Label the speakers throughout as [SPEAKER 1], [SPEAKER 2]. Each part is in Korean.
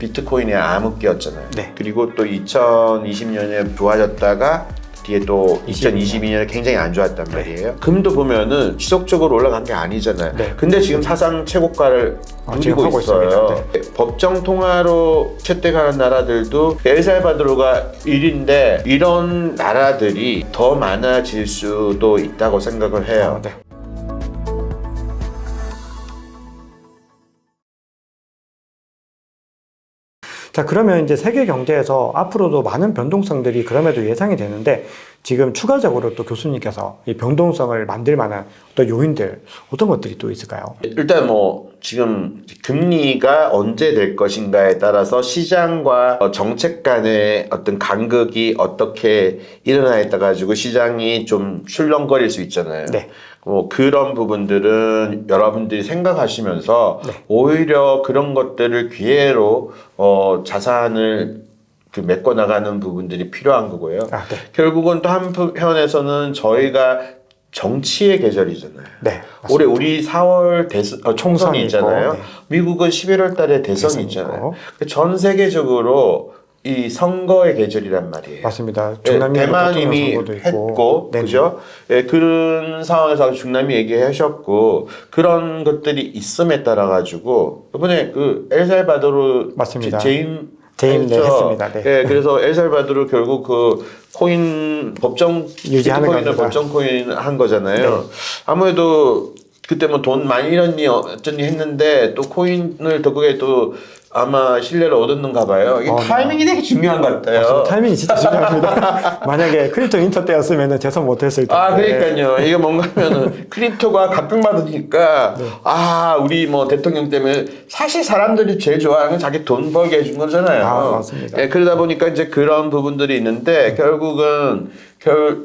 [SPEAKER 1] 비트코인의 암흑기였잖아요.
[SPEAKER 2] 네.
[SPEAKER 1] 그리고 또 2020년에 좋아졌다가 뒤에 또 2022년에 굉장히 안 좋았단 말이에요. 금도 보면은 지속적으로 올라간 게 아니잖아요.
[SPEAKER 2] 네.
[SPEAKER 1] 근데 지금 사상 최고가를
[SPEAKER 2] 지금
[SPEAKER 1] 누리고
[SPEAKER 2] 하고
[SPEAKER 1] 있어요.
[SPEAKER 2] 있습니다.
[SPEAKER 1] 법정 통화로 채택하는 나라들도 엘살바도르가 1위인데 이런 나라들이 더 많아질 수도 있다고 생각을 해요.
[SPEAKER 2] 네. 자, 그러면 이제 세계 경제에서 앞으로도 많은 변동성들이 그럼에도 예상이 되는데 지금 추가적으로 또 교수님께서 이 변동성을 만들 만한 어떤 요인들 어떤 것들이 또 있을까요?
[SPEAKER 1] 일단 뭐 지금 금리가 언제 될 것인가에 따라서 시장과 정책 간의 어떤 간극이 어떻게 일어나에 따라 가지고 시장이 좀 출렁거릴 수 있잖아요.
[SPEAKER 2] 네.
[SPEAKER 1] 뭐 그런 부분들은 여러분들이 생각하시면서
[SPEAKER 2] 네.
[SPEAKER 1] 오히려 그런 것들을 기회로 자산을 메꿔 나가는 부분들이 필요한 거고요.
[SPEAKER 2] 아, 네.
[SPEAKER 1] 결국은 또 한편에서는 저희가 정치의 계절이잖아요.
[SPEAKER 2] 네.
[SPEAKER 1] 올해 우리 4월 총선이 있잖아요.
[SPEAKER 2] 네.
[SPEAKER 1] 미국은 11월 달에 대선이 있잖아요. 전 세계적으로 이 선거의 계절이란 말이에요.
[SPEAKER 2] 맞습니다.
[SPEAKER 1] 네, 대만 이미 했고,
[SPEAKER 2] 네.
[SPEAKER 1] 그죠? 네, 그런 상황에서 중남미 얘기하셨고, 그런 것들이 있음에 따라가지고, 이번에 그 엘살바도르
[SPEAKER 2] 맞습니다.
[SPEAKER 1] 재임
[SPEAKER 2] 네, 했습니다. 네.
[SPEAKER 1] 네, 그래서 엘살바도르 결국 그 코인 법정
[SPEAKER 2] 유지하는
[SPEAKER 1] 비트코인을
[SPEAKER 2] 겁니다.
[SPEAKER 1] 법정 코인 한 거잖아요.
[SPEAKER 2] 네.
[SPEAKER 1] 아무래도 그때 뭐 돈 많이 잃었니 어쩌니 했는데 또 코인을 덕에 또 아마 신뢰를 얻었는가 봐요. 이게 타이밍이 되게 중요한 것 같아요.
[SPEAKER 2] 맞습니다. 타이밍이 진짜 중요합니다. 만약에 크립토 인터 때였으면 재선 못했을 텐데.
[SPEAKER 1] 아, 그러니까요. 이게 뭔가 하면은 크립토가 각광받으니까 우리 뭐 대통령 때문에 사실 사람들이 제일 좋아하는 건 자기 돈 벌게 해준 거잖아요.
[SPEAKER 2] 아, 맞습니다.
[SPEAKER 1] 예, 그러다 보니까 이제 그런 부분들이 있는데 결국은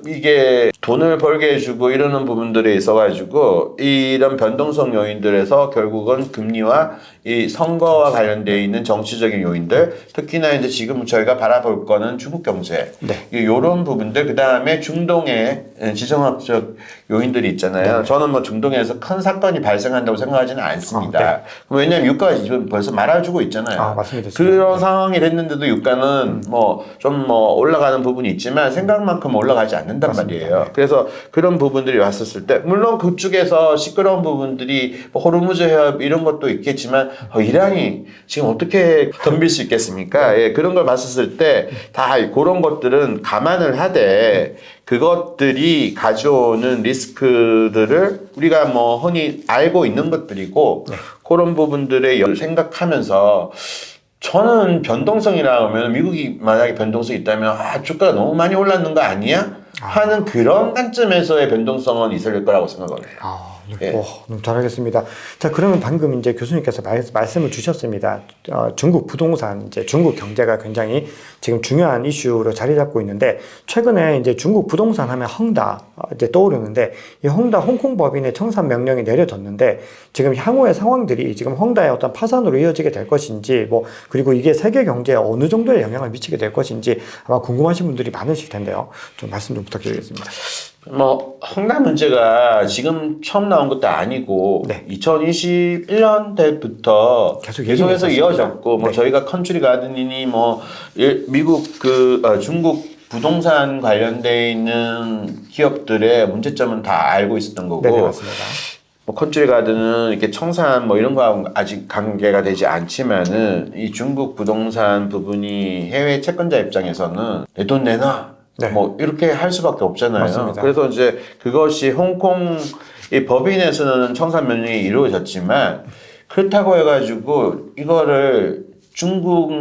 [SPEAKER 1] 이게 돈을 벌게 해주고 이러는 부분들에 있어가지고 이런 변동성 요인들에서 결국은 금리와 이 선거와 관련되어 있는 정치적인 요인들, 특히나 이제 지금 저희가 바라볼 거는 중국 경제,
[SPEAKER 2] 네.
[SPEAKER 1] 이런 부분들, 그 다음에 중동의 지정학적 요인들이 있잖아요. 저는 뭐 중동에서 큰 사건이 발생한다고 생각하지는 않습니다. 왜냐하면 유가가 지금 벌써 말아주고 있잖아요.
[SPEAKER 2] 맞습니다.
[SPEAKER 1] 그런 상황이 됐는데도 유가는 좀 올라가는 부분이 있지만 생각만큼 올라가지 않는단 말이에요. 그래서 그런 부분들이 왔었을 때 물론 그쪽에서 시끄러운 부분들이 뭐 호르무즈 해협 이런 것도 있겠지만 이란이 지금 어떻게 덤빌 수 있겠습니까? 예, 그런 걸 봤었을 때 다 그런 것들은 감안을 하되 그것들이 가져오는 리스크들을 우리가 뭐 흔히 알고 있는 것들이고 그런 부분들에 생각하면서 저는 변동성이라 하면 미국이 만약에 변동성이 있다면 주가가 너무 많이 올랐는 거 아니야? 하는 그런 관점에서의 변동성은 있을 거라고 생각을 해요.
[SPEAKER 2] 네. 너무 잘하겠습니다. 자, 그러면 방금 이제 교수님께서 말씀을 주셨습니다. 중국 부동산, 이제 중국 경제가 굉장히 지금 중요한 이슈로 자리 잡고 있는데, 최근에 이제 중국 부동산 하면 헝다 이제 떠오르는데, 이 헝다 홍콩 법인의 청산 명령이 내려졌는데, 지금 향후의 상황들이 지금 헝다의 어떤 파산으로 이어지게 될 것인지, 그리고 이게 세계 경제에 어느 정도의 영향을 미치게 될 것인지 아마 궁금하신 분들이 많으실 텐데요. 좀 말씀 좀 부탁드리겠습니다.
[SPEAKER 1] 헝다 문제가 지금 처음 나온 것도 아니고 2021년 때부터 계속해서 이어졌고 저희가 컨트리 가든이니 미국 중국 부동산 관련돼 있는 기업들의 문제점은 다 알고 있었던 거고.
[SPEAKER 2] 네, 맞습니다.
[SPEAKER 1] 컨트리 가든은 이렇게 청산 이런 거하고 아직 관계가 되지 않지만은 이 중국 부동산 부분이 해외 채권자 입장에서는 내 돈 내놔. 이렇게 할 수밖에 없잖아요.
[SPEAKER 2] 맞습니다.
[SPEAKER 1] 그래서 이제 그것이 홍콩 이 법인에서는 청산 명령이 이루어졌지만 그렇다고 해가지고 이거를 중국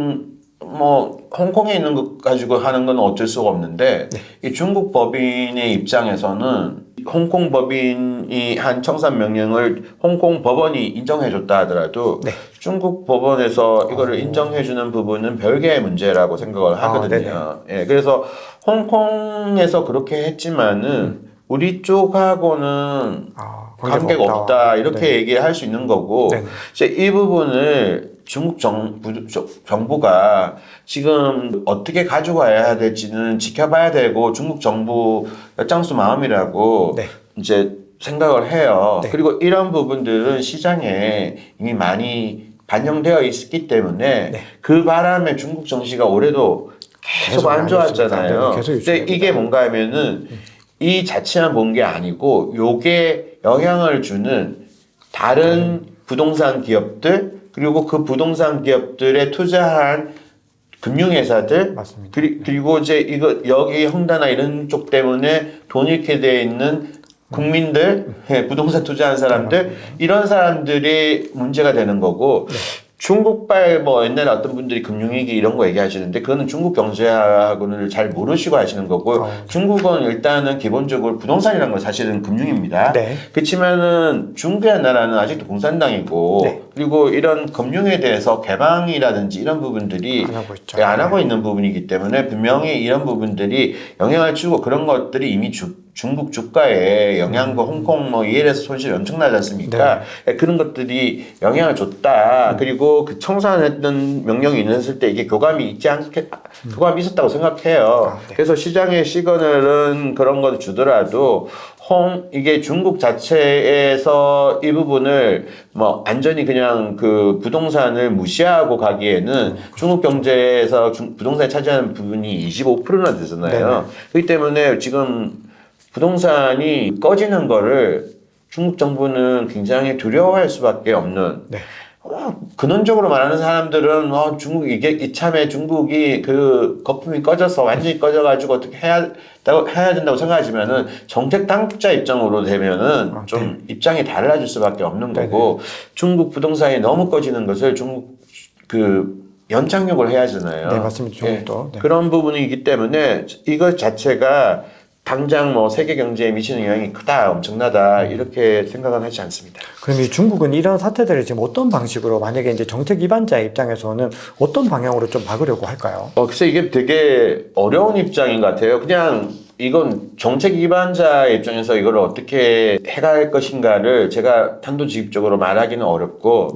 [SPEAKER 1] 홍콩에 있는 것 가지고 하는 건 어쩔 수가 없는데 이 중국 법인의 입장에서는 홍콩 법인이 한 청산 명령을 홍콩 법원이 인정해줬다 하더라도 중국 법원에서 이거를 인정해주는 부분은 별개의 문제라고 생각을 하거든요. 예, 그래서 홍콩에서 그렇게 했지만은 우리 쪽하고는 관계가 없다 이렇게 얘기할 수 있는 거고 이제 이 부분을 중국 정부가 지금 어떻게 가져가야 될지는 지켜봐야 되고 중국 정부 엿장수 마음이라고 이제 생각을 해요. 그리고 이런 부분들은 시장에 이미 많이 반영되어 있기 때문에
[SPEAKER 2] 네.
[SPEAKER 1] 그 바람에 중국 정시가 올해도 계속 안 좋았잖아요.
[SPEAKER 2] 네, 계속
[SPEAKER 1] 근데
[SPEAKER 2] 유지됩니다.
[SPEAKER 1] 이게 뭔가 하면은 이 자체만 본 게 아니고 요게 영향을 주는 다른 부동산 기업들 그리고 그 부동산 기업들에 투자한 금융회사들
[SPEAKER 2] 맞습니다.
[SPEAKER 1] 그리고 이제 이거 여기 헝다나 이런 쪽 때문에 돈 잃게 돼 있는 국민들 부동산 투자한 사람들 이런 사람들이 문제가 되는 거고 중국발 뭐 옛날에 어떤 분들이 금융위기 이런 거 얘기하시는데 그거는 중국 경제학을 잘 모르시고 하시는 거고 중국은 일단은 기본적으로 부동산이라는 건 사실은 금융입니다.
[SPEAKER 2] 네.
[SPEAKER 1] 그렇지만은 중국의 나라는 아직도 공산당이고
[SPEAKER 2] 네.
[SPEAKER 1] 그리고 이런 금융에 대해서 개방이라든지 이런 부분들이
[SPEAKER 2] 안 하고 있죠.
[SPEAKER 1] 안 하고 있는 부분이기 때문에 분명히 이런 부분들이 영향을 주고 그런 것들이 이미 중국 주가에 영향과 홍콩 뭐 이해에서 손실이 엄청나지 않습니까? 그런 것들이 영향을 줬다. 그리고 그 청산했던 명령이 있었을 때 이게 교감이 교감이 있었다고 생각해요.
[SPEAKER 2] 네.
[SPEAKER 1] 그래서 시장의 시그널은 그런 걸 주더라도 이게 중국 자체에서 이 부분을 뭐 완전히 그냥 그 부동산을 무시하고 가기에는 중국 경제에서 부동산이 차지하는 부분이 25%나 되잖아요.
[SPEAKER 2] 네네.
[SPEAKER 1] 그렇기 때문에 지금 부동산이 꺼지는 거를 중국 정부는 굉장히 두려워할 수밖에 없는.
[SPEAKER 2] 네.
[SPEAKER 1] 근원적으로 말하는 사람들은 중국 이게 이참에 중국이 그 거품이 꺼져서 완전히 꺼져가지고 어떻게 해야 된다고 생각하지만은 정책 당국자 입장으로 되면은 좀 입장이 달라질 수밖에 없는 거고 중국 부동산이 너무 꺼지는 것을 중국 그 연착륙을 해야 하잖아요.
[SPEAKER 2] 네, 맞습니다. 중국도. 네.
[SPEAKER 1] 그런 부분이기 때문에 이것 자체가 당장 뭐 세계 경제에 미치는 영향이 크다, 엄청나다 이렇게 생각은 하지 않습니다.
[SPEAKER 2] 그럼 이 중국은 이런 사태들을 지금 어떤 방식으로 만약에 이제 정책 위반자의 입장에서는 어떤 방향으로 좀 막으려고 할까요?
[SPEAKER 1] 글쎄 이게 되게 어려운 입장인 것 같아요. 그냥 이건 정책 위반자의 입장에서 이걸 어떻게 해갈 것인가를 제가 단도직입적으로 말하기는 어렵고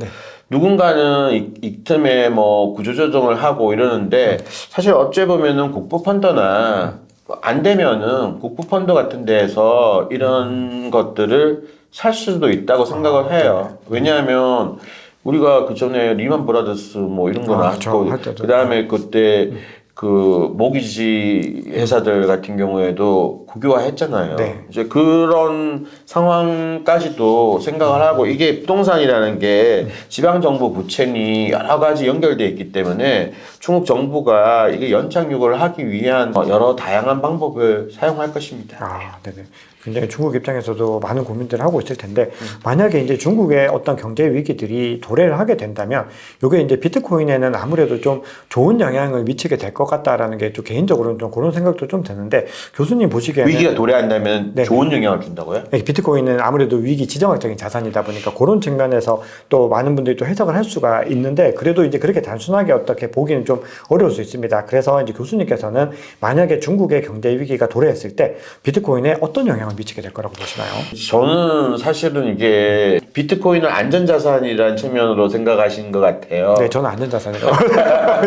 [SPEAKER 1] 누군가는 이 틈에 뭐 구조조정을 하고 이러는데 사실 어째 보면은 국부펀더나 안 되면은 국부펀드 같은 데에서 이런 것들을 살 수도 있다고 생각을 해요. 왜냐하면 우리가 그 전에 리만 브라더스 뭐 이런 거 나왔고 그 다음에 그때 그 모기지 회사들 같은 경우에도 국유화했잖아요.
[SPEAKER 2] 네.
[SPEAKER 1] 이제 그런 상황까지도 생각을 하고 이게 부동산이라는 게 지방 정부 부채니 여러 가지 연결돼 있기 때문에 중국 정부가 이게 연착륙을 하기 위한 여러 다양한 방법을 사용할 것입니다.
[SPEAKER 2] 네네. 굉장히 중국 입장에서도 많은 고민들을 하고 있을 텐데 만약에 이제 중국의 어떤 경제 위기들이 도래를 하게 된다면 이게 이제 비트코인에는 아무래도 좀 좋은 영향을 미치게 될 것 같다라는 게 좀 개인적으로는 좀 그런 생각도 좀 드는데 교수님 보시기에는
[SPEAKER 1] 위기가 도래한다면 좋은 영향을 준다고요?
[SPEAKER 2] 네, 비트코인은 아무래도 위기 지정학적인 자산이다 보니까 그런 측면에서 또 많은 분들이 또 해석을 할 수가 있는데 그래도 이제 그렇게 단순하게 어떻게 보기는 좀 어려울 수 있습니다. 그래서 이제 교수님께서는 만약에 중국의 경제 위기가 도래했을 때 비트코인에 어떤 영향을 미치게 될 거라고 보시나요?
[SPEAKER 1] 저는 사실은 이게 비트코인을 안전자산이라는 측면으로 생각하신 것 같아요.
[SPEAKER 2] 네, 저는 안전자산이라고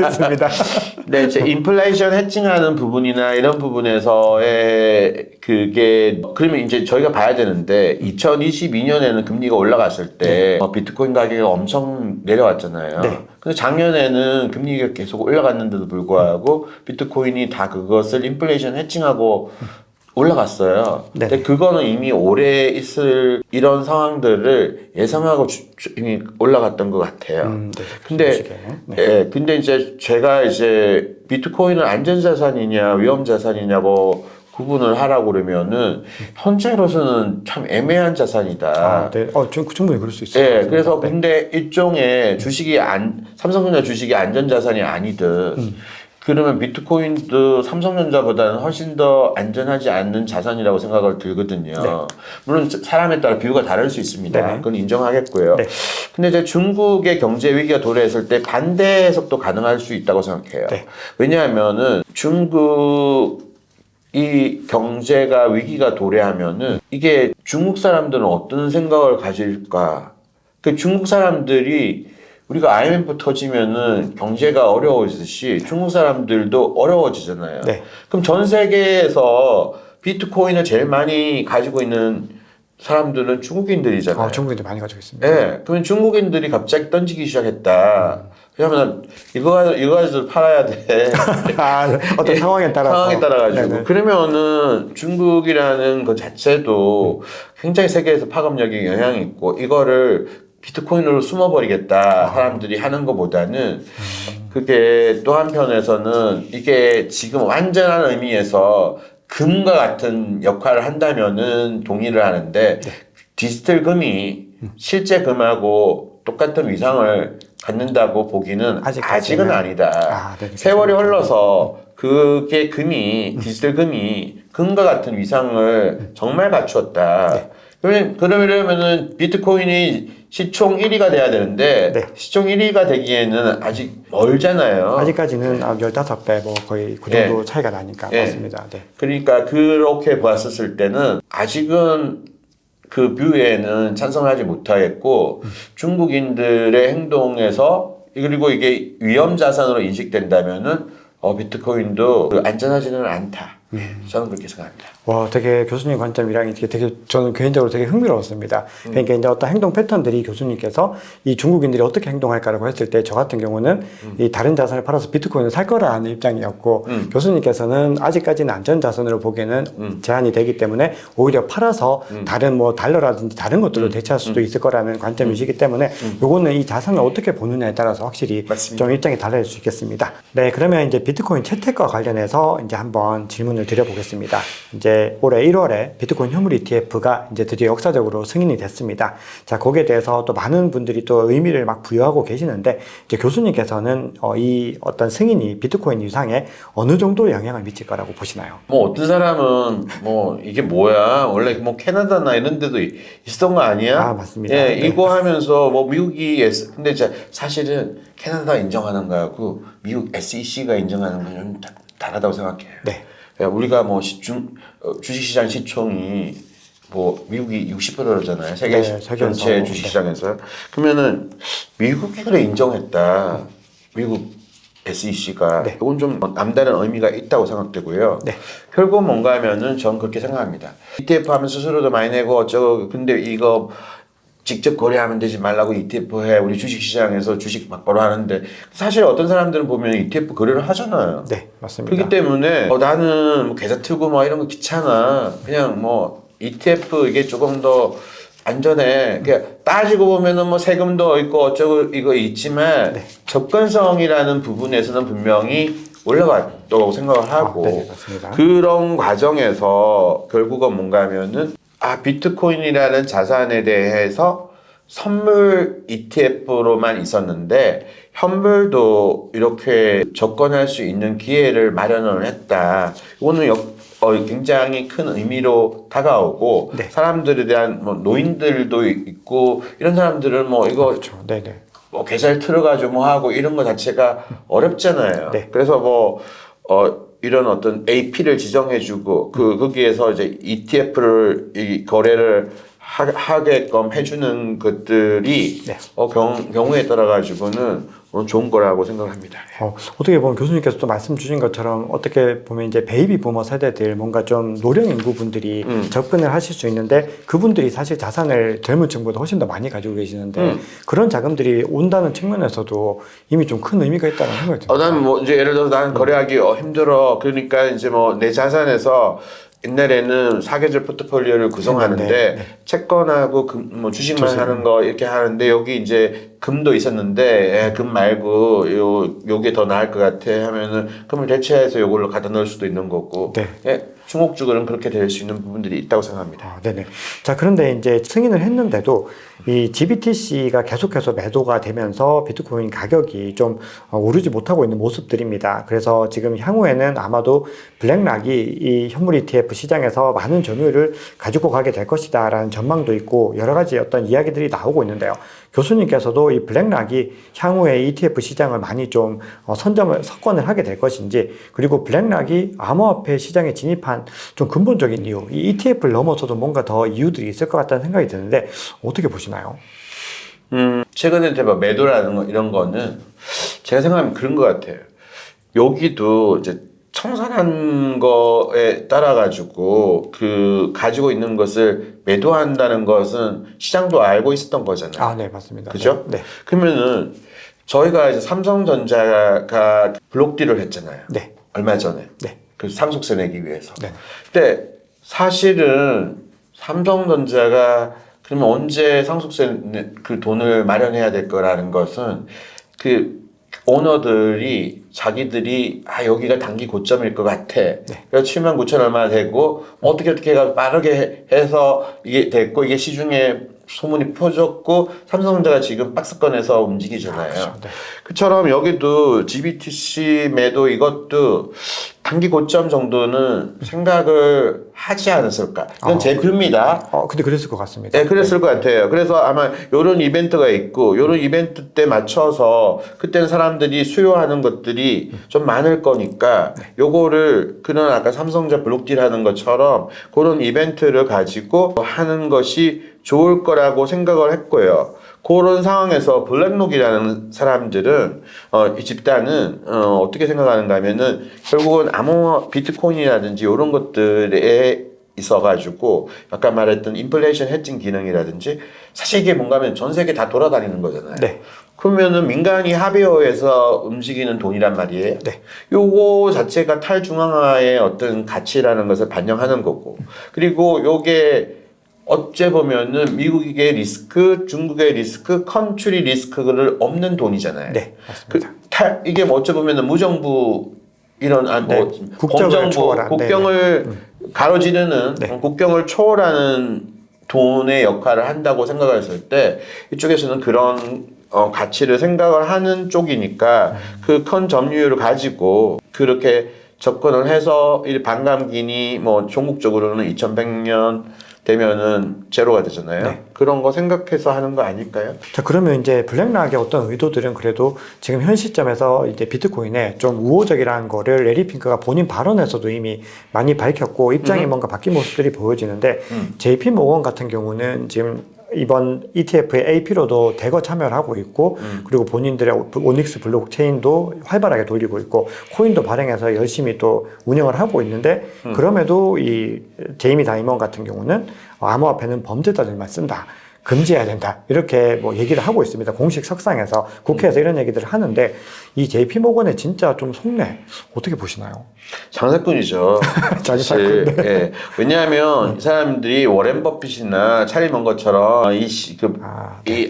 [SPEAKER 2] 있습니다.
[SPEAKER 1] 네, 이제 인플레이션 해칭하는 부분이나 이런 부분에서의 그게 그러면 이제 저희가 봐야 되는데 2022년에는 금리가 올라갔을 때 비트코인 가격이 엄청 내려왔잖아요.
[SPEAKER 2] 네.
[SPEAKER 1] 근데 작년에는 금리가 계속 올라갔는데도 불구하고 비트코인이 다 그것을 인플레이션 해칭하고 올라갔어요.
[SPEAKER 2] 네.
[SPEAKER 1] 근데 그거는 이미 오래 있을 이런 상황들을 예상하고 이미 올라갔던 것 같아요. 근데 이제 제가 이제 비트코인을 안전자산이냐 위험자산이냐고 구분을 하라고 그러면은 현재로서는 참 애매한 자산이다.
[SPEAKER 2] 네. 충분히 그럴 수 있어요.
[SPEAKER 1] 네, 그래서 근데 일종의 주식이 삼성전자 주식이 안전자산이 아니든 그러면 비트코인도 삼성전자보다는 훨씬 더 안전하지 않는 자산이라고 생각을 들거든요.
[SPEAKER 2] 네.
[SPEAKER 1] 물론 사람에 따라 비유가 다를 수 있습니다.
[SPEAKER 2] 네네.
[SPEAKER 1] 그건 인정하겠고요.
[SPEAKER 2] 네.
[SPEAKER 1] 근데 이제 중국의 경제 위기가 도래했을 때 반대 해석도 가능할 수 있다고 생각해요.
[SPEAKER 2] 네.
[SPEAKER 1] 왜냐하면은 중국 이 경제가 위기가 도래하면은 이게 중국 사람들은 어떤 생각을 가질까? 그 중국 사람들이 우리가 IMF 터지면은 경제가 어려워지듯이 중국 사람들도 어려워지잖아요.
[SPEAKER 2] 네.
[SPEAKER 1] 그럼 전 세계에서 비트코인을 제일 많이 가지고 있는 사람들은 중국인들이잖아요.
[SPEAKER 2] 중국인들 많이 가지고 있습니다.
[SPEAKER 1] 예. 그러면 중국인들이 갑자기 던지기 시작했다. 그러면 이거 가지고 팔아야 돼.
[SPEAKER 2] 어떤 상황에 따라서.
[SPEAKER 1] 상황에 따라 가지고.
[SPEAKER 2] 네네.
[SPEAKER 1] 그러면은 중국이라는 것 자체도 굉장히 세계에서 파급력이 영향이 있고 이거를 비트코인으로 숨어버리겠다 사람들이 하는 것보다는 그게 또 한편에서는 이게 지금 완전한 의미에서 금과 같은 역할을 한다면은 동의를 하는데 디지털 금이 실제 금하고 똑같은 위상을 갖는다고 보기는 아직은 아니다.
[SPEAKER 2] 네네.
[SPEAKER 1] 세월이 흘러서 그게 디지털 금이 금과 같은 위상을 정말 갖추었다. 그러면은 비트코인이 시총 1위가 돼야 되는데 시총 1위가 되기에는 아직 멀잖아요.
[SPEAKER 2] 아직까지는 15배 뭐 거의 그 정도 차이가 나니까 맞습니다. 네.
[SPEAKER 1] 그러니까 그렇게 봤었을 때는 아직은 그 뷰에는 찬성하지 못하겠고 중국인들의 행동에서 그리고 이게 위험 자산으로 인식된다면은 비트코인도 안전하지는 않다. 저는 그렇게 생각합니다.
[SPEAKER 2] 와, 되게 교수님 관점이랑 되게 저는 개인적으로 되게 흥미로웠습니다. 그러니까 이제 어떤 행동 패턴들이 교수님께서 이 중국인들이 어떻게 행동할까라고 했을 때 저 같은 경우는 이 다른 자산을 팔아서 비트코인을 살 거라는 입장이었고 교수님께서는 아직까지는 안전 자산으로 보기에는 제한이 되기 때문에 오히려 팔아서 다른 뭐 달러라든지 다른 것들로 대체할 수도 있을 거라는 관점이시기 때문에 요거는 이 자산을 어떻게 보느냐에 따라서 확실히
[SPEAKER 1] 맞습니다.
[SPEAKER 2] 좀 입장이 달라질 수 있겠습니다. 네, 그러면 이제 비트코인 채택과 관련해서 이제 한번 질문을 드려보겠습니다. 이제 올해 1월에 비트코인 현물 ETF가 이제 드디어 역사적으로 승인이 됐습니다. 자, 거기에 대해서 또 많은 분들이 또 의미를 막 부여하고 계시는데 이제 교수님께서는 이 어떤 승인이 비트코인 유상에 어느 정도 영향을 미칠 거라고 보시나요?
[SPEAKER 1] 뭐 어떤 사람은 뭐 이게 뭐야 원래 뭐 캐나다나 이런 데도 있었던 거 아니야?
[SPEAKER 2] 맞습니다.
[SPEAKER 1] 예, 이거 하면서 뭐 미국이 근데 사실은 캐나다가 인정하는 거하고 미국 SEC가 인정하는 건 좀 다르다고 생각해요.
[SPEAKER 2] 네.
[SPEAKER 1] 우리가 뭐 주식시장 시총이 뭐 미국이 60%잖아요. 세계 전체 주식시장에서. 그러면은 미국이 그래 인정했다. 미국 SEC가 이건 좀 남다른 의미가 있다고 생각되고요. 결국 뭔가 하면은 전 그렇게 생각합니다. ETF 하면 수수료도 많이 내고 어쩌고 근데 이거 직접 거래하면 되지 말라고 ETF 해. 우리 주식시장에서 주식 바꿔라 하는데 사실 어떤 사람들은 보면 ETF 거래를 하잖아요.
[SPEAKER 2] 네, 맞습니다.
[SPEAKER 1] 그렇기 때문에 나는 뭐 계좌 틀고 뭐 이런 거 귀찮아. 그냥 뭐 ETF 이게 조금 더 안전해. 그러니까 따지고 보면은 뭐 세금도 있고 어쩌고 이거 있지만 접근성이라는 부분에서는 분명히 올라갔다고 생각을 하고
[SPEAKER 2] 맞습니다.
[SPEAKER 1] 그런 과정에서 결국은 뭔가 하면은 비트코인이라는 자산에 대해서 선물 ETF로만 있었는데 현물도 이렇게 접근할 수 있는 기회를 마련을 했다. 이거는 굉장히 큰 의미로 다가오고 사람들에 대한 뭐 노인들도 있고 이런 사람들은 뭐 이거 뭐 계좌를 틀어가지고 뭐 하고 이런 거 자체가 어렵잖아요. 그래서 뭐 이런 어떤 AP를 지정해주고 거기에서 이제 ETF를 거래를 하게끔 해주는 것들이 경우에 따라 가지고는 좋은 거라고 생각합니다.
[SPEAKER 2] 어떻게 보면 교수님께서 또 말씀 주신 것처럼 어떻게 보면 이제 베이비 부머 세대들 뭔가 좀 노령 인구 분들이 접근을 하실 수 있는데 그분들이 사실 자산을 젊은 층보다 훨씬 더 많이 가지고 계시는데 그런 자금들이 온다는 측면에서도 이미 좀 큰 의미가 있다는 생각이 듭니다.
[SPEAKER 1] 나는 뭐 이제 예를 들어서 나는 거래하기 힘들어. 그러니까 이제 뭐 내 자산에서 옛날에는 사계절 포트폴리오를 구성하는데 채권하고 뭐 주식만 하는 거 이렇게 하는데 여기 이제 금도 있었는데 금 말고 요게 더 나을 것 같아 하면은 금을 대체해서 요걸로 갖다 넣을 수도 있는 거고 중국주들은 그렇게 될 수 있는 부분들이 있다고 생각합니다.
[SPEAKER 2] 네네. 자, 그런데 이제 승인을 했는데도 이 GBTC가 계속해서 매도가 되면서 비트코인 가격이 좀 오르지 못하고 있는 모습들입니다. 그래서 지금 향후에는 아마도 블랙락이 이 현물 ETF 시장에서 많은 점유율을 가지고 가게 될 것이다 라는 전망도 있고 여러 가지 어떤 이야기들이 나오고 있는데요. 교수님께서도 이 블랙락이 향후에 ETF 시장을 많이 좀 석권을 하게 될 것인지 그리고 블랙락이 암호화폐 시장에 진입한 좀 근본적인 이유 이 ETF를 넘어서도 뭔가 더 이유들이 있을 것 같다는 생각이 드는데 어떻게 보시나요?
[SPEAKER 1] 최근에 뭐 매도라는 거 이런 거는 제가 생각하면 그런 것 같아요. 여기도 이제 청산한 거에 따라 가지고 그 가지고 있는 것을 매도한다는 것은 시장도 알고 있었던 거잖아요.
[SPEAKER 2] 아, 네, 맞습니다.
[SPEAKER 1] 그죠?
[SPEAKER 2] 네.
[SPEAKER 1] 그러면은 저희가 이제 삼성전자가 블록딜을 했잖아요.
[SPEAKER 2] 네.
[SPEAKER 1] 얼마 전에.
[SPEAKER 2] 네.
[SPEAKER 1] 그 상속세 내기 위해서.
[SPEAKER 2] 네.
[SPEAKER 1] 근데 사실은 삼성전자가 그러면 언제 상속세 그 돈을 마련해야 될 거라는 것은 그 오너들이 자기들이 여기가 단기 고점일 것 같아. 그래서 7만 9천 얼마 되고 어떻게 해가 빠르게 해서 이게 됐고 이게 시중에 소문이 퍼졌고 삼성전자가 지금 박스권에서 움직이잖아요.
[SPEAKER 2] 그렇죠. 네.
[SPEAKER 1] 그처럼 여기도 GBTC 매도 이것도 단기 고점 정도는 생각을 하지 않았을까? 이건 제 글입니다.
[SPEAKER 2] 근데 그랬을 것 같습니다.
[SPEAKER 1] 네, 그랬을 것 같아요. 그래서 아마 이런 이벤트가 있고 이런 이벤트 때 맞춰서 그때는 사람들이 수요하는 것들이 좀 많을 거니까 요거를 그런 아까 삼성전자 블록딜 하는 것처럼 그런 이벤트를 가지고 하는 것이 좋을 거라고 생각을 했고요. 그런 상황에서 블랙록이라는 사람들은 이 집단은 어떻게 생각하는가 하면은 결국은 암호 비트코인이라든지 이런 것들에 있어가지고 아까 말했던 인플레이션 해칭 기능이라든지 사실 이게 뭔가 하면 전 세계 다 돌아다니는 거잖아요.
[SPEAKER 2] 네.
[SPEAKER 1] 그러면은 민간이 합의어에서 움직이는 돈이란 말이에요.
[SPEAKER 2] 네.
[SPEAKER 1] 요거 자체가 탈중앙화의 어떤 가치라는 것을 반영하는 거고 그리고 요게 어째 보면은 미국의 리스크, 중국의 리스크, 컨트리 리스크를 없는 돈이잖아요.
[SPEAKER 2] 네, 맞습니다.
[SPEAKER 1] 이게 뭐 어째 보면은 무정부 이런
[SPEAKER 2] 국정을 초월한,
[SPEAKER 1] 국경을 가로지르는 국경을 초월하는 돈의 역할을 한다고 생각했을 때 이쪽에서는 그런 가치를 생각을 하는 쪽이니까 그 큰 점유율을 가지고 그렇게 접근을 해서 이 반감기니 뭐 종국적으로는 2100년 되면은 제로가 되잖아요.
[SPEAKER 2] 네.
[SPEAKER 1] 그런 거 생각해서 하는 거 아닐까요?
[SPEAKER 2] 자, 그러면 이제 블랙락의 어떤 의도들은 그래도 지금 현 시점에서 이제 비트코인에 좀 우호적이라는 거를 레리 핑크가 본인 발언에서도 이미 많이 밝혔고 입장이 뭔가 바뀐 모습들이 보여지는데 JP 모건 같은 경우는 지금 이번 ETF의 AP로도 대거 참여를 하고 있고 그리고 본인들의 오닉스 블록체인도 활발하게 돌리고 있고 코인도 발행해서 열심히 또 운영을 하고 있는데 그럼에도 이 제이미 다이먼 같은 경우는 암호화폐는 범죄자들만 쓴다. 금지해야 된다. 이렇게 뭐 얘기를 하고 있습니다. 공식 석상에서 국회에서 이런 얘기들을 하는데 이 JP 모건의 진짜 좀 속내 어떻게 보시나요?
[SPEAKER 1] 장사꾼이죠. 사실. 예. 왜냐하면 이 사람들이 워렌 버핏이나 찰리 먼거처럼 이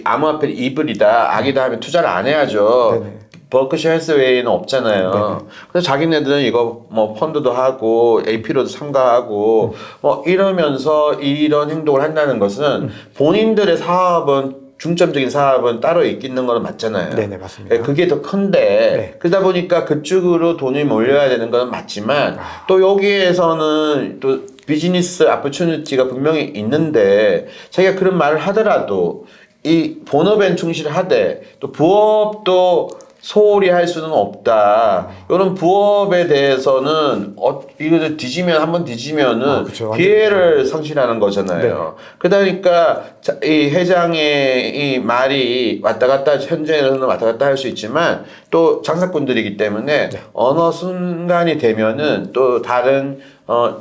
[SPEAKER 1] 암호화폐 이블이다, 악이다 하면 투자를 안 해야죠.
[SPEAKER 2] 네네.
[SPEAKER 1] 버크셔 해스웨이는 없잖아요.
[SPEAKER 2] 네네.
[SPEAKER 1] 그래서 자기네들은 이거 뭐 펀드도 하고 AP로도 참가하고 뭐 이러면서 이런 행동을 한다는 것은 본인들의 사업은 중점적인 사업은 따로 있는 건 맞잖아요.
[SPEAKER 2] 네네, 맞습니다.
[SPEAKER 1] 그게 더 큰데 그러다 보니까 그쪽으로 돈이 몰려야 되는 건 맞지만 또 여기에서는 또 비즈니스 아퍼추니티가 분명히 있는데 자기가 그런 말을 하더라도 이 본업엔 충실하되 또 부업도 소홀히 할 수는 없다. 이런 부업에 대해서는 이거 뒤지면 한번 뒤지면은
[SPEAKER 2] 그쵸.
[SPEAKER 1] 기회를 상실하는 거잖아요. 그러니까 이 회장의 이 말이 왔다 갔다 현재는 왔다 갔다 할 수 있지만 또 장사꾼들이기 때문에 어느 순간이 되면은 또 다른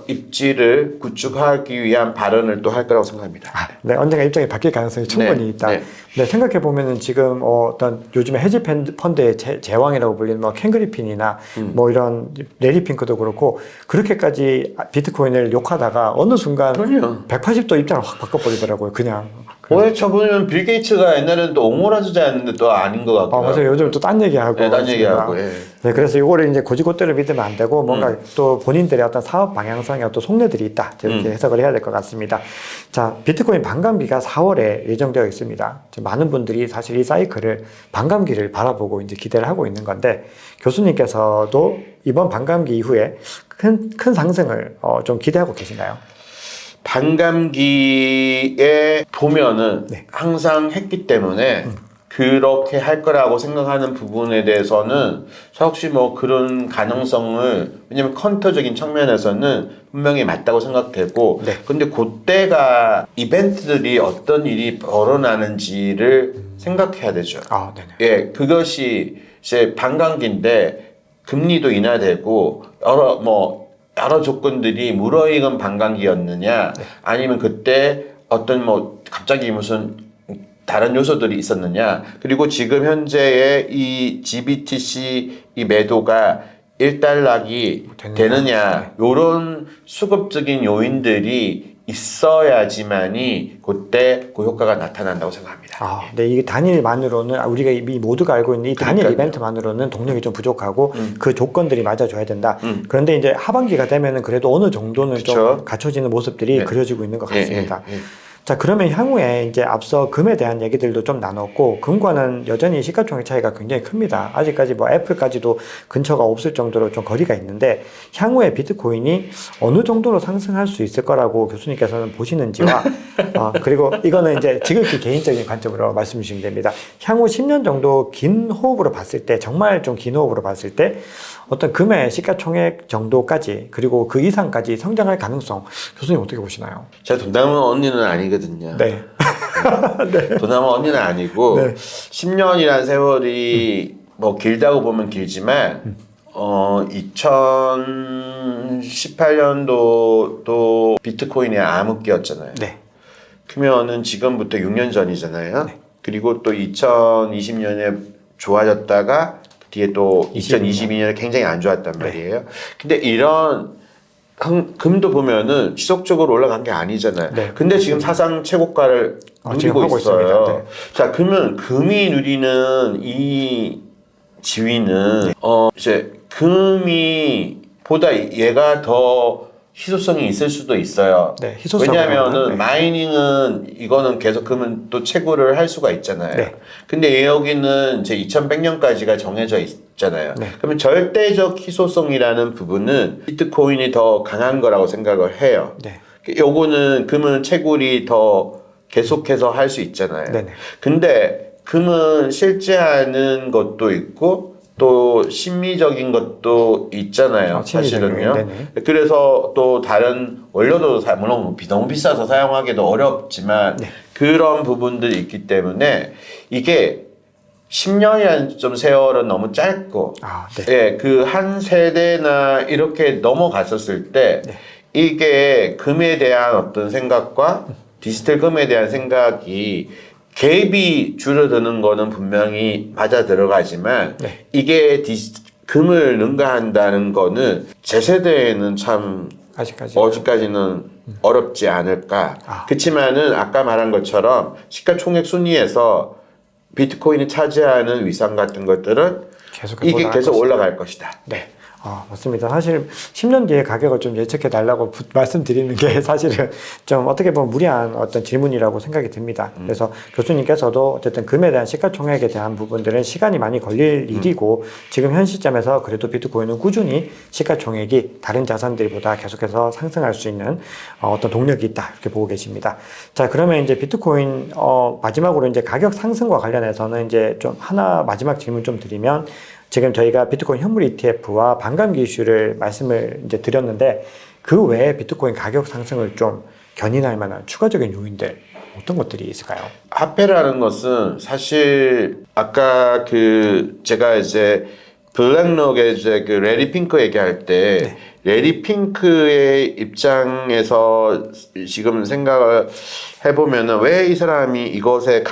[SPEAKER 1] 입지를 구축하기 위한 발언을 또 할 거라고 생각합니다.
[SPEAKER 2] 네, 언젠가 입장이 바뀔 가능성이 충분히 있다. 네, 생각해 보면은 지금 어떤 요즘에 헤지 펀드의 제왕이라고 불리는 뭐 켄 그리핀이나 뭐 이런 레리 핑크도 그렇고 그렇게까지 비트코인을 욕하다가 어느 순간 180도 입장을 확 바꿔버리더라고요. 그냥.
[SPEAKER 1] 왜 저분은 빌 게이츠가 옛날에는 또 옹호라주자였는데 또 아닌 것 같고요.
[SPEAKER 2] 맞아요. 요즘 또 딴 얘기하고.
[SPEAKER 1] 딴 얘기하고.
[SPEAKER 2] 네, 그래서 이거를 이제 고지고대로 믿으면 안 되고 뭔가 또 본인들의 어떤 사업 방향성에 어떤 속내들이 있다. 이렇게 해석을 해야 될 것 같습니다. 자, 비트코인 반감기가 4월에 예정되어 있습니다. 많은 분들이 사실 이 사이클을 반감기를 바라보고 이제 기대를 하고 있는 건데 교수님께서도 이번 반감기 이후에 큰 상승을 좀 기대하고 계신가요?
[SPEAKER 1] 반감기에 보면은 항상 했기 때문에 그렇게 할 거라고 생각하는 부분에 대해서는 저 혹시 뭐 그런 가능성을 왜냐면 컨터적인 측면에서는 분명히 맞다고 생각되고 근데 그때가 이벤트들이 어떤 일이 벌어나는지를 생각해야 되죠.
[SPEAKER 2] 네네.
[SPEAKER 1] 예, 그것이 이제 반감기인데 금리도 인하되고 여러 조건들이 물어익은 반감기였느냐, 아니면 그때 어떤 갑자기 무슨 다른 요소들이 있었느냐, 그리고 지금 현재의 이 GBTC 이 매도가 일단락이 되느냐, 요런 수급적인 요인들이 있어야지만이 그때 그 효과가 나타난다고 생각합니다.
[SPEAKER 2] 네, 이게 단일만으로는 우리가 이 모두가 알고 있는 이 단일
[SPEAKER 1] 그러니까요.
[SPEAKER 2] 이벤트만으로는 동력이 좀 부족하고 그 조건들이 맞아줘야 된다. 그런데 이제 하반기가 되면은 그래도 어느 정도는
[SPEAKER 1] 그쵸.
[SPEAKER 2] 좀 갖춰지는 모습들이
[SPEAKER 1] 네.
[SPEAKER 2] 그려지고 있는 것 같습니다.
[SPEAKER 1] 예.
[SPEAKER 2] 자, 그러면 향후에 이제 앞서 금에 대한 얘기들도 좀 나눴고, 금과는 여전히 시가총액 차이가 굉장히 큽니다. 아직까지 애플까지도 근처가 없을 정도로 좀 거리가 있는데, 향후에 비트코인이 어느 정도로 상승할 수 있을 거라고 교수님께서는 보시는지와, 그리고 이거는 이제 지극히 개인적인 관점으로 말씀 주시면 됩니다. 향후 10년 정도 긴 호흡으로 봤을 때, 정말 좀 긴 호흡으로 봤을 때, 어떤 금의 시가총액 정도까지, 그리고 그 이상까지 성장할 가능성, 교수님 어떻게 보시나요?
[SPEAKER 1] 제가 돈 남은 언니는 아니거든요.
[SPEAKER 2] 네.
[SPEAKER 1] 돈 남은 언니는 아니고,
[SPEAKER 2] 네.
[SPEAKER 1] 10년이란 세월이 길다고 보면 길지만, 2018년도도 비트코인의 암흑기였잖아요.
[SPEAKER 2] 네.
[SPEAKER 1] 그러면은 지금부터 6년 전이잖아요.
[SPEAKER 2] 네.
[SPEAKER 1] 그리고 또 2020년에 좋아졌다가 뒤에 또 2022년에 굉장히 안 좋았단 말이에요. 근데 이런 금도 보면은 지속적으로 올라간 게 아니잖아요.
[SPEAKER 2] 네.
[SPEAKER 1] 근데 지금 사상 최고가를
[SPEAKER 2] 지금
[SPEAKER 1] 누리고
[SPEAKER 2] 하고
[SPEAKER 1] 있어요.
[SPEAKER 2] 있습니다. 네.
[SPEAKER 1] 자, 그러면 금이 누리는 이 지위는 이제 금이 보다 얘가 더 희소성이 있을 수도 있어요.
[SPEAKER 2] 네, 희소성으로는,
[SPEAKER 1] 왜냐하면은
[SPEAKER 2] 네.
[SPEAKER 1] 마이닝은 이거는 계속 그러면 또 채굴을 할 수가 있잖아요.
[SPEAKER 2] 네.
[SPEAKER 1] 근데 여기는 이제 2100년까지가 정해져 있잖아요.
[SPEAKER 2] 네.
[SPEAKER 1] 그러면 절대적 희소성이라는 부분은 비트코인이 더 강한 거라고 생각을 해요.
[SPEAKER 2] 네.
[SPEAKER 1] 요거는 금은 채굴이 더 계속해서 할 수 있잖아요.
[SPEAKER 2] 네네.
[SPEAKER 1] 근데 금은 실제하는 것도 있고 또 심미적인 것도 있잖아요. 사실은요.
[SPEAKER 2] 네네.
[SPEAKER 1] 그래서 또 다른 원료도 물론 너무 비싸서 사용하기도 어렵지만
[SPEAKER 2] 네.
[SPEAKER 1] 그런 부분들이 있기 때문에 이게 10년이라는 좀 세월은 너무 짧고
[SPEAKER 2] 네.
[SPEAKER 1] 예, 그 한 세대나 이렇게 넘어갔었을 때
[SPEAKER 2] 네.
[SPEAKER 1] 이게 금에 대한 어떤 생각과 디지털 금에 대한 생각이 갭이 줄어드는 거는 분명히 맞아 들어가지만
[SPEAKER 2] 네.
[SPEAKER 1] 이게 금을 능가한다는 거는 제 세대에는 참 아직까지는 어렵지 않을까. 그렇지만은 아까 말한 것처럼 시가총액 순위에서 비트코인이 차지하는 위상 같은 것들은 이게 계속 올라갈 것이다.
[SPEAKER 2] 네. 맞습니다. 사실 10년 뒤에 가격을 좀 예측해 달라고 말씀드리는 게 사실은 좀 어떻게 보면 무리한 어떤 질문이라고 생각이 듭니다. 그래서 교수님께서도 어쨌든 금에 대한 시가총액에 대한 부분들은 시간이 많이 걸릴 일이고 지금 현 시점에서 그래도 비트코인은 꾸준히 시가총액이 다른 자산들보다 계속해서 상승할 수 있는 어떤 동력이 있다 이렇게 보고 계십니다. 자, 그러면 이제 비트코인 마지막으로 이제 가격 상승과 관련해서는 이제 좀 하나 마지막 질문 좀 드리면 지금 저희가 비트코인 현물 ETF와 반감기 이슈를 말씀을 이제 드렸는데 그 외에 비트코인 가격 상승을 좀 견인할 만한 추가적인 요인들 어떤 것들이 있을까요?
[SPEAKER 1] 화폐라는 것은 사실 아까 제가 이제 블랙록의 이제 레리 핑크 얘기할 때 레리 핑크의 입장에서 지금 생각을 해보면은 왜 이 사람이 그것을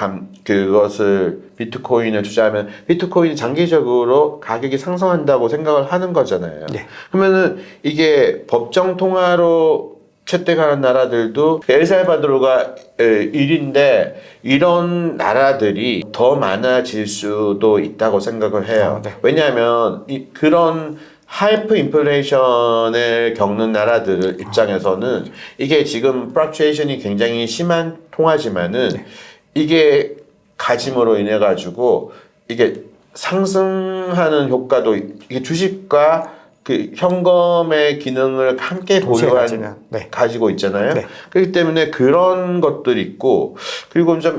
[SPEAKER 1] 비트코인을 투자하면 비트코인이 장기적으로 가격이 상승한다고 생각을 하는 거잖아요.
[SPEAKER 2] 네.
[SPEAKER 1] 그러면은 이게 법정 통화로 채택하는 나라들도 엘살바도르가 1인데 이런 나라들이 더 많아질 수도 있다고 생각을 해요.
[SPEAKER 2] 네.
[SPEAKER 1] 왜냐하면 그런 하이퍼 인플레이션을 겪는 나라들 입장에서는 이게 지금 플럭추에이션이 굉장히 심한 통화지만은 이게 가짐으로 인해 가지고 이게 상승하는 효과도 이게 주식과 그 현금의 기능을 함께 보유한 가지고 있잖아요.
[SPEAKER 2] 네.
[SPEAKER 1] 그렇기 때문에 그런 것들이 있고 그리고 이제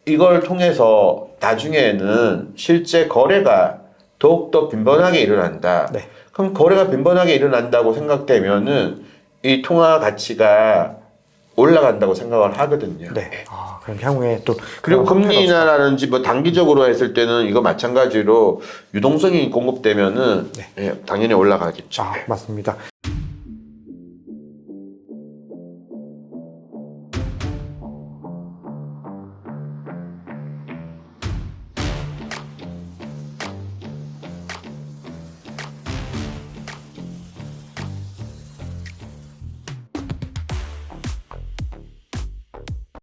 [SPEAKER 1] 이걸 통해서 나중에는 실제 거래가 더욱더 빈번하게 일어난다.
[SPEAKER 2] 네.
[SPEAKER 1] 그럼 거래가 빈번하게 일어난다고 생각되면은 이 통화 가치가 올라간다고 생각을 하거든요.
[SPEAKER 2] 네. 그럼 향후에 또
[SPEAKER 1] 그리고
[SPEAKER 2] 그런
[SPEAKER 1] 금리
[SPEAKER 2] 형태로서
[SPEAKER 1] 인하라든지 뭐 단기적으로 했을 때는 이거 마찬가지로 유동성이 공급되면은 예, 당연히 올라가겠죠.
[SPEAKER 2] 맞습니다.